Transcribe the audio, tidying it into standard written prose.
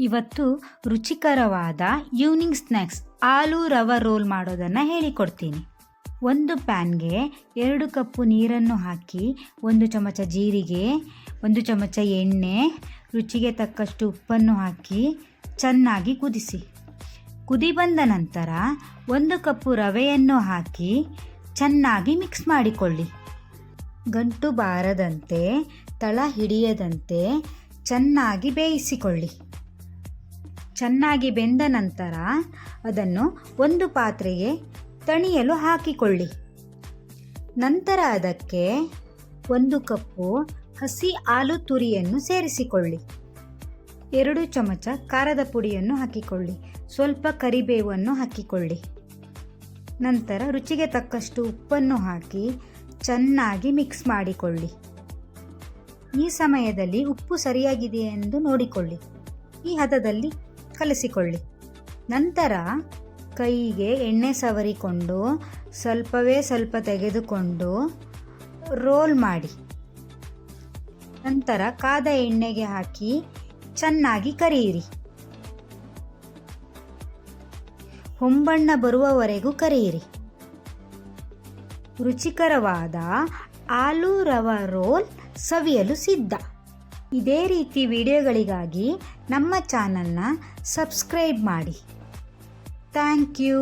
ಇವತ್ತು ರುಚಿಕರವಾದ evening snacks ಆಲೂ ರವೆ ರೋಲ್ ಮಾಡೋದನ್ನು ಹೇಳಿಕೊಡ್ತೀನಿ. ಒಂದು ಪ್ಯಾನ್ಗೆ 2 ಕಪ್ಪು ನೀರನ್ನು ಹಾಕಿ 1 ಚಮಚ ಜೀರಿಗೆ, 1 ಚಮಚ ಎಣ್ಣೆ, ರುಚಿಗೆ ತಕ್ಕಷ್ಟು ಉಪ್ಪನ್ನು ಹಾಕಿ ಚೆನ್ನಾಗಿ ಕುದಿಸಿ. ಕುದಿ ಬಂದ ನಂತರ 1 ಕಪ್ಪು ರವೆಯನ್ನು ಹಾಕಿ ಚೆನ್ನಾಗಿ ಮಿಕ್ಸ್ ಮಾಡಿಕೊಳ್ಳಿ. ಗಂಟು ಬಾರದಂತೆ, ತಳ ಹಿಡಿಯದಂತೆ ಚೆನ್ನಾಗಿ ಬೇಯಿಸಿಕೊಳ್ಳಿ. ಚೆನ್ನಾಗಿ ಬೆಂದ ನಂತರ ಅದನ್ನು ಒಂದು ಪಾತ್ರೆಗೆ ತಣಿಯಲು ಹಾಕಿಕೊಳ್ಳಿ. ನಂತರ ಅದಕ್ಕೆ 1 ಕಪ್ಪು ಹಸಿ ಆಲೂ ತುರಿಯನ್ನು ಸೇರಿಸಿಕೊಳ್ಳಿ. 2 ಚಮಚ ಖಾರದ ಪುಡಿಯನ್ನು ಹಾಕಿಕೊಳ್ಳಿ. ಸ್ವಲ್ಪ ಕರಿಬೇವನ್ನು ಹಾಕಿಕೊಳ್ಳಿ. ನಂತರ ರುಚಿಗೆ ತಕ್ಕಷ್ಟು ಉಪ್ಪನ್ನು ಹಾಕಿ ಚೆನ್ನಾಗಿ ಮಿಕ್ಸ್ ಮಾಡಿಕೊಳ್ಳಿ. ಈ ಸಮಯದಲ್ಲಿ ಉಪ್ಪು ಸರಿಯಾಗಿದೆಯೇ ಎಂದು ನೋಡಿಕೊಳ್ಳಿ. ಈ ಹದದಲ್ಲಿ ಕಲಿಸಿಕೊಳ್ಳಿ. ನಂತರ ಕೈಗೆ ಎಣ್ಣೆ ಸವರಿಕೊಂಡು ಸ್ವಲ್ಪವೇ ಸ್ವಲ್ಪ ತೆಗೆದುಕೊಂಡು ರೋಲ್ ಮಾಡಿ. ನಂತರ ಕಾದ ಎಣ್ಣೆಗೆ ಹಾಕಿ ಚೆನ್ನಾಗಿ ಕರಿಯಿರಿ. ಹೊಂಬಣ್ಣ ಬರುವವರೆಗೂ ಕರಿಯಿರಿ. ರುಚಿಕರವಾದ ಆಲೂ ರವೆ ರೋಲ್ ಸವಿಯಲು ಸಿದ್ಧ. ಇದೇ ರೀತಿ ವಿಡಿಯೋಗಳಿಗಾಗಿ ನಮ್ಮ ಚಾನಲ್ನ ಸಬ್ಸ್ಕ್ರೈಬ್ ಮಾಡಿ. Thank you.